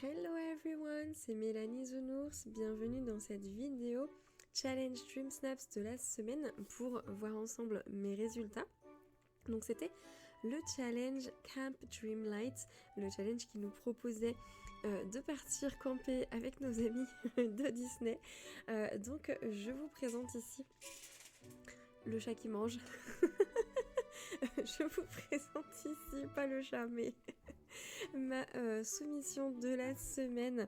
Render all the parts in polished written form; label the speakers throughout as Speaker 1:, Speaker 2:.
Speaker 1: Hello everyone, c'est Mélanie Zounours, bienvenue dans cette vidéo Challenge Dream Snaps de la semaine pour voir ensemble mes résultats. Donc c'était le challenge Camp Dreamlight, le challenge qui nous proposait de partir camper avec nos amis de Disney. Donc je vous présente ici le chat qui mange. Je vous présente ici, pas le chat, mais ma soumission de la semaine,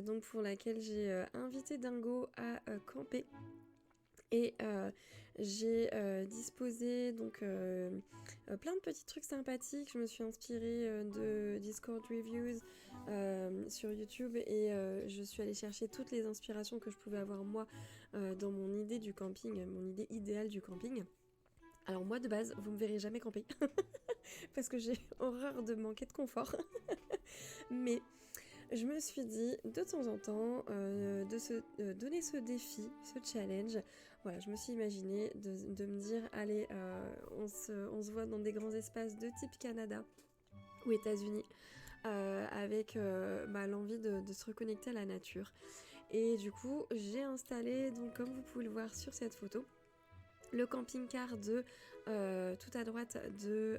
Speaker 1: donc pour laquelle j'ai invité Dingo à camper. Et j'ai disposé donc plein de petits trucs sympathiques. Je me suis inspirée de Discord Reviews sur YouTube et je suis allée chercher toutes les inspirations que je pouvais avoir moi dans mon idée du camping, mon idée idéale du camping. Alors moi de base, vous me verrez jamais camper parce que j'ai horreur de manquer de confort. Mais je me suis dit de temps en temps de se donner ce défi, ce challenge. Voilà, je me suis imaginé de me dire allez, on se voit dans des grands espaces de type Canada ou États-Unis avec l'envie de se reconnecter à la nature. Et du coup, j'ai installé, donc comme vous pouvez le voir sur cette photo, le camping-car de tout à droite de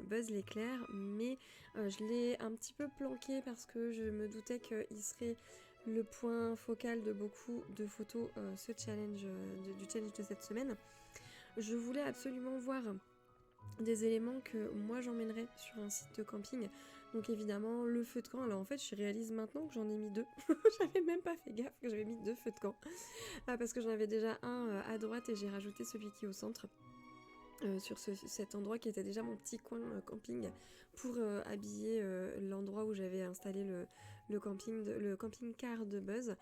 Speaker 1: Buzz l'éclair, mais je l'ai un petit peu planqué parce que je me doutais qu'il serait le point focal de beaucoup de photos, ce challenge, du challenge de cette semaine. Je voulais absolument voir des éléments que moi j'emmènerais sur un site de camping. Donc évidemment le feu de camp. Alors en fait je réalise maintenant que j'en ai mis deux. J'avais même pas fait gaffe que j'avais mis deux feux de camp. Parce que j'en avais déjà un à droite et j'ai rajouté celui qui est au centre. Sur cet endroit qui était déjà mon petit coin camping pour habiller l'endroit où j'avais installé le camping-car de Buzz.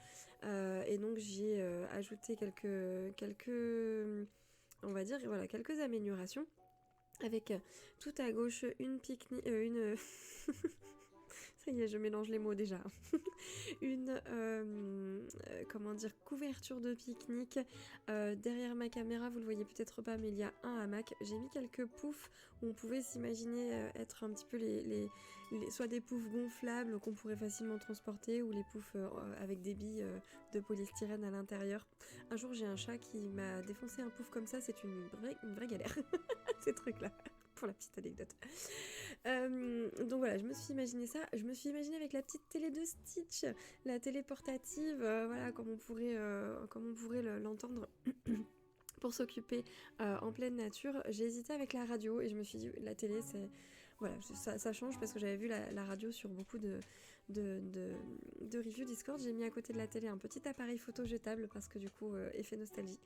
Speaker 1: Et donc j'ai ajouté quelques on va dire voilà, quelques améliorations. Avec tout à gauche une une ça y est, je mélange les mots déjà. Une couverture de pique-nique. Derrière ma caméra, vous le voyez peut-être pas, mais il y a un hamac. J'ai mis quelques poufs où on pouvait s'imaginer être un petit peu soit des poufs gonflables qu'on pourrait facilement transporter, ou les poufs avec des billes de polystyrène à l'intérieur. Un jour, j'ai un chat qui m'a défoncé un pouf comme ça, c'est une vraie galère. Ces trucs-là, pour la petite anecdote. Donc voilà, je me suis imaginé ça. Je me suis imaginé avec la petite télé de Stitch, la télé portative, voilà, comme on pourrait l'entendre. Pour s'occuper en pleine nature. J'ai hésité avec la radio et je me suis dit la télé c'est... Voilà, ça change parce que j'avais vu la radio sur beaucoup de reviews Discord. J'ai mis à côté de la télé un petit appareil photo jetable parce que du coup effet nostalgie.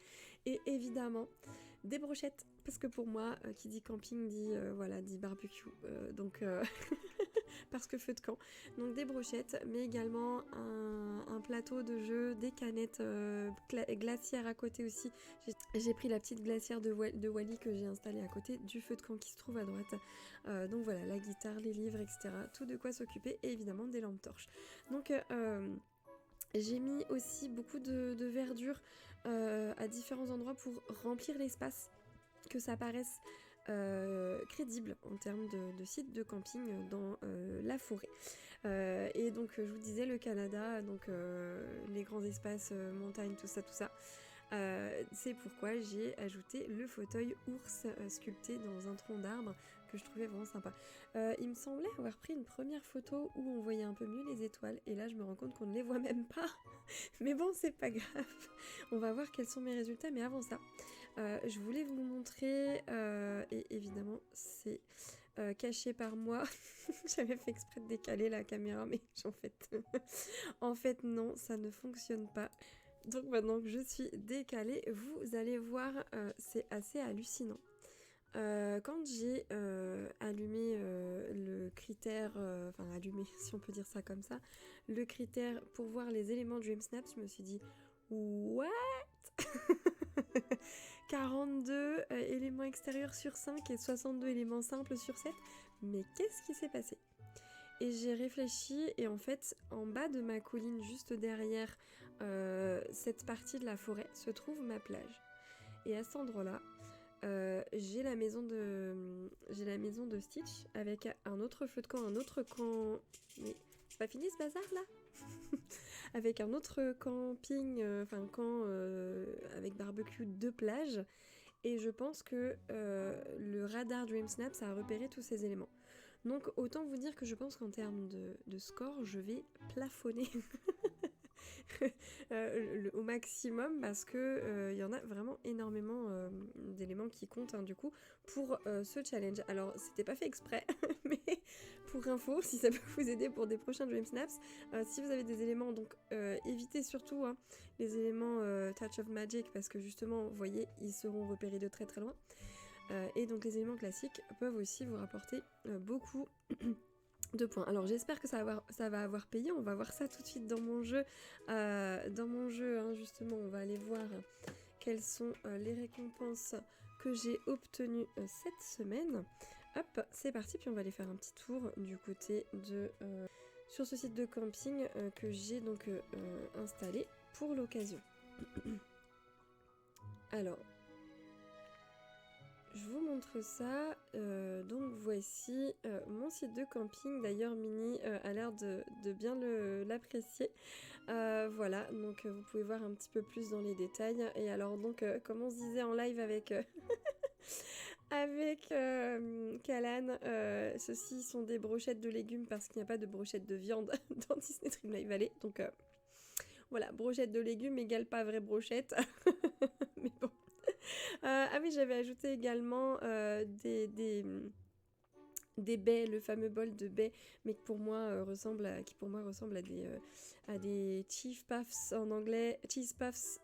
Speaker 1: Et évidemment des brochettes parce que pour moi qui dit camping dit barbecue. Donc parce que feu de camp. Donc des brochettes, mais également un plateau de jeu, des canettes glaciaires à côté aussi. J'ai pris la petite glacière de Wally que j'ai installée à côté du feu de camp qui se trouve à droite. Donc voilà, la guitare, les livres, etc. Tout de quoi s'occuper et évidemment des lampes torches. Donc j'ai mis aussi beaucoup de verdure à différents endroits pour remplir l'espace, que ça paraisse crédible en termes de site de camping dans la forêt. Et donc je vous disais le Canada, donc les grands espaces, montagnes, tout ça. C'est pourquoi j'ai ajouté le fauteuil ours sculpté dans un tronc d'arbre que je trouvais vraiment sympa. Il me semblait avoir pris une première photo où on voyait un peu mieux les étoiles et là je me rends compte qu'on ne les voit même pas. Mais bon, c'est pas grave. On va voir quels sont mes résultats, mais avant ça, je voulais vous montrer et évidemment c'est caché par moi. J'avais fait exprès de décaler la caméra, mais en fait non, ça ne fonctionne pas. Donc maintenant que je suis décalée, vous allez voir, c'est assez hallucinant. Quand j'ai allumé le critère, allumé si on peut dire ça comme ça, le critère pour voir les éléments Dream Snaps, je me suis dit what 42 éléments extérieurs sur 5 et 62 éléments simples sur 7. Mais qu'est-ce qui s'est passé ? Et j'ai réfléchi et en fait, en bas de ma colline, juste derrière cette partie de la forêt, se trouve ma plage. Et à cet endroit-là, j'ai la maison de Stitch avec un autre feu de camp, un autre camp. Mais c'est pas fini ce bazar là. Avec un autre camping, camp avec barbecue de plage. Et je pense que le radar DreamSnap, ça a repéré tous ces éléments. Donc autant vous dire que je pense qu'en termes de score, je vais plafonner au maximum parce que y en a vraiment énormément d'éléments qui comptent du coup pour ce challenge. Alors c'était pas fait exprès, mais pour info, si ça peut vous aider pour des prochains Dream Snaps, si vous avez des éléments, donc évitez surtout les éléments Touch of Magic parce que justement, vous voyez, ils seront repérés de très très loin. Et donc les éléments classiques peuvent aussi vous rapporter beaucoup de points. Alors j'espère que ça va avoir payé, on va voir ça tout de suite dans mon jeu. Justement, on va aller voir quelles sont les récompenses que j'ai obtenues cette semaine. Hop, c'est parti, puis on va aller faire un petit tour du côté de... sur ce site de camping que j'ai donc installé pour l'occasion. Alors... je vous montre ça, donc voici mon site de camping, d'ailleurs Mini a l'air de bien l'apprécier. Voilà, donc vous pouvez voir un petit peu plus dans les détails. Et alors donc, comme on se disait en live avec, avec Kalan, ceci sont des brochettes de légumes parce qu'il n'y a pas de brochettes de viande dans Disney Dreamlight Valley. Donc voilà, brochette de légumes égale pas vraie brochette, mais bon. Ah oui, j'avais ajouté également des baies, le fameux bol de baies, mais qui pour moi ressemble à des cheese puffs en anglais, cheese puffs,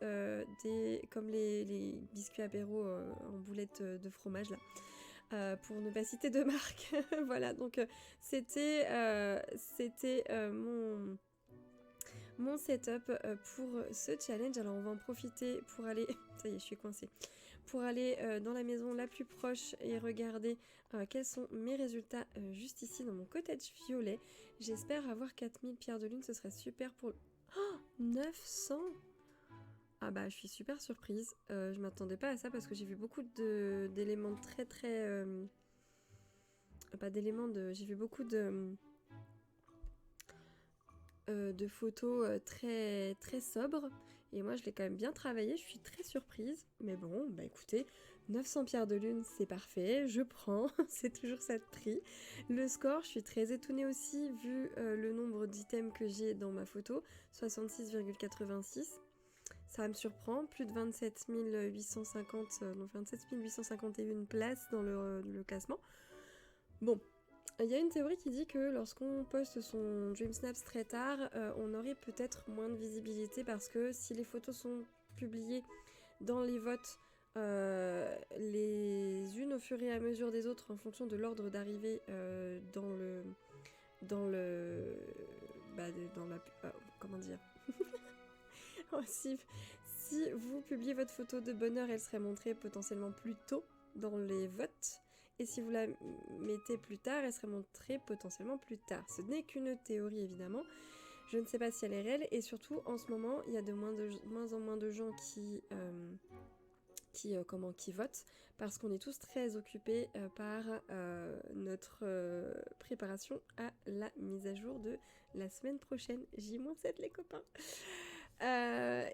Speaker 1: comme les biscuits apéro en boulettes de fromage là. Pour ne pas citer de marque. Voilà, donc c'était mon setup pour ce challenge. Alors on va en profiter pour aller... ça y est, je suis coincée. Pour aller dans la maison la plus proche et regarder quels sont mes résultats juste ici dans mon cottage violet. J'espère avoir 4000 pierres de lune, ce serait super pour... Oh, 900. Ah bah je suis super surprise. Je m'attendais pas à ça parce que j'ai vu beaucoup d'éléments très très... pas d'éléments de... J'ai vu beaucoup de photos très très sobres et moi je l'ai quand même bien travaillé, je suis très surprise, mais bon bah écoutez, 900 pierres de lune c'est parfait, je prends, c'est toujours ça de prix. Le score, je suis très étonnée aussi vu le nombre d'items que j'ai dans ma photo, 66,86, ça me surprend, plus de 27 850, donc 27 851 places dans le classement. Bon, il y a une théorie qui dit que lorsqu'on poste son DreamSnaps très tard, on aurait peut-être moins de visibilité parce que si les photos sont publiées dans les votes les unes au fur et à mesure des autres en fonction de l'ordre d'arrivée comment dire si vous publiez votre photo de bonheur, elle serait montrée potentiellement plus tôt dans les votes. Et si vous la mettez plus tard, elle serait montrée potentiellement plus tard. Ce n'est qu'une théorie évidemment. Je ne sais pas si elle est réelle. Et surtout, en ce moment, il y a de moins en moins de gens qui votent. Parce qu'on est tous très occupés par notre préparation à la mise à jour de la semaine prochaine. J-7 les copains.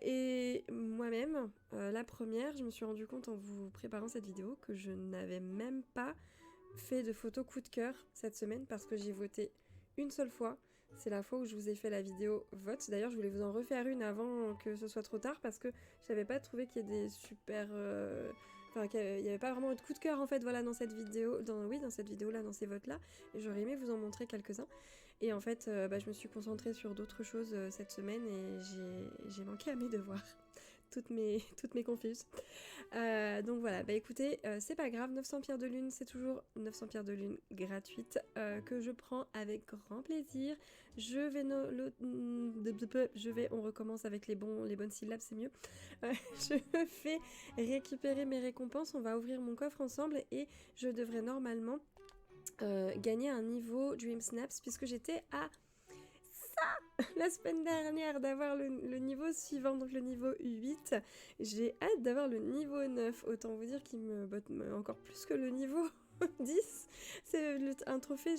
Speaker 1: Et moi-même, la première, je me suis rendu compte en vous préparant cette vidéo que je n'avais même pas fait de photo coup de cœur cette semaine parce que j'ai voté une seule fois. C'est la fois où je vous ai fait la vidéo vote. D'ailleurs, je voulais vous en refaire une avant que ce soit trop tard parce que j'avais pas trouvé qu'il y ait des super... qu'il n'y avait pas vraiment de coup de cœur en fait, voilà, dans cette vidéo, dans cette vidéo-là, dans ces votes-là. Et j'aurais aimé vous en montrer quelques-uns. Et en fait, je me suis concentrée sur d'autres choses cette semaine et j'ai manqué à mes devoirs. Toutes mes confuses. Donc voilà, écoutez, c'est pas grave, 900 pierres de lune, c'est toujours 900 pierres de lune gratuites que je prends avec grand plaisir. On recommence avec les bonnes syllabes, c'est mieux. Je vais récupérer mes récompenses, on va ouvrir mon coffre ensemble et je devrais normalement gagner un niveau DreamSnaps puisque j'étais à ça la semaine dernière d'avoir le niveau suivant, donc le niveau 8. J'ai hâte d'avoir le niveau 9, autant vous dire qu'il me botte encore plus que le niveau 10. C'est un trophée,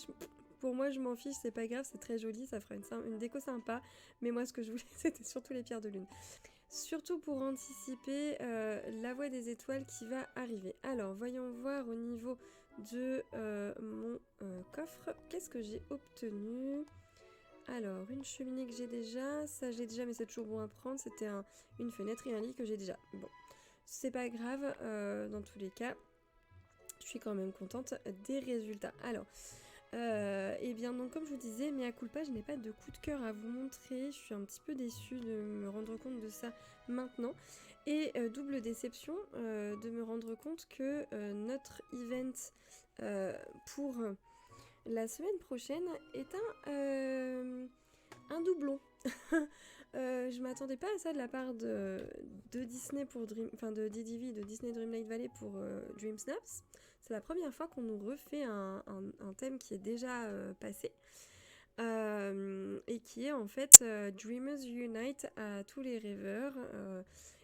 Speaker 1: pour moi je m'en fiche, c'est pas grave, c'est très joli, ça fera une déco sympa, mais moi ce que je voulais c'était surtout les pierres de lune. Surtout pour anticiper la voie des étoiles qui va arriver. Alors voyons voir au niveau de mon coffre, qu'est-ce que j'ai obtenu. Alors, une cheminée que j'ai déjà, ça j'ai déjà mais c'est toujours bon à prendre, c'était une fenêtre et un lit que j'ai déjà. Bon, c'est pas grave, dans tous les cas, je suis quand même contente des résultats. Alors, et bien donc comme je vous disais, mea culpa, je n'ai pas de coup de cœur à vous montrer, je suis un petit peu déçue de me rendre compte de ça maintenant. Et double déception de me rendre compte que notre event pour la semaine prochaine est un doublon. Je m'attendais pas à ça de la part de Disney pour de DDV, de Disney Dreamlight Valley pour Dream Snaps. C'est la première fois qu'on nous refait un thème qui est déjà passé. Et qui est en fait Dreamers Unite à tous les rêveurs.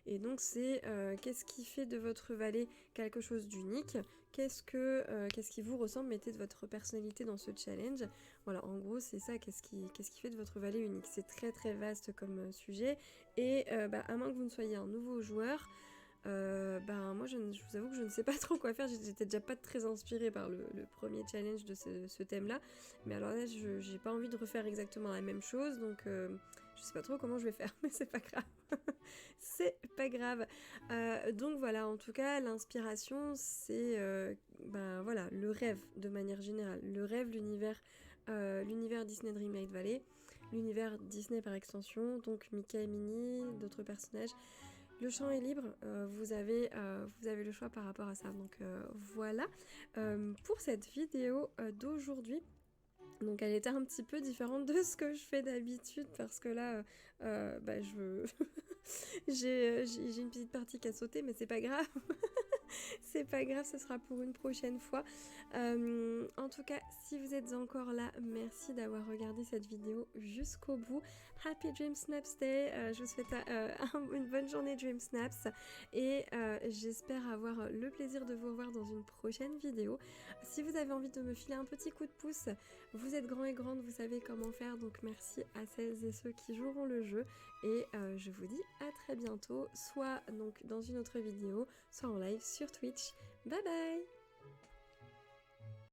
Speaker 1: Et donc c'est qu'est-ce qui fait de votre vallée quelque chose d'unique, qu'est-ce qui vous ressemble, mettez de votre personnalité dans ce challenge. Voilà, en gros c'est ça, qu'est-ce qui fait de votre vallée unique. C'est très très vaste comme sujet et à moins que vous ne soyez un nouveau joueur, moi je vous avoue que je ne sais pas trop quoi faire. J'étais déjà pas très inspirée par le premier challenge de ce thème là, mais alors là j'ai pas envie de refaire exactement la même chose, donc je sais pas trop comment je vais faire, mais c'est pas grave. C'est pas grave. Donc voilà, en tout cas l'inspiration c'est voilà, le rêve de manière générale, le rêve, l'univers Disney Dreamlight Valley, l'univers Disney par extension, donc Mickey et Minnie, d'autres personnages. Le champ est libre, vous avez le choix par rapport à ça. Donc voilà pour cette vidéo d'aujourd'hui. Donc elle était un petit peu différente de ce que je fais d'habitude parce que là j'ai une petite partie qui a sauté, mais c'est pas grave. C'est pas grave, ce sera pour une prochaine fois. En tout cas, si vous êtes encore là, merci d'avoir regardé cette vidéo jusqu'au bout. Happy Dream Snaps Day, je vous souhaite une bonne journée Dream Snaps et j'espère avoir le plaisir de vous revoir dans une prochaine vidéo. Si vous avez envie de me filer un petit coup de pouce, vous êtes grands et grandes, vous savez comment faire, donc merci à celles et ceux qui joueront le jeu et je vous dis à très bientôt, soit donc dans une autre vidéo, soit en live sur Twitch. Bye bye!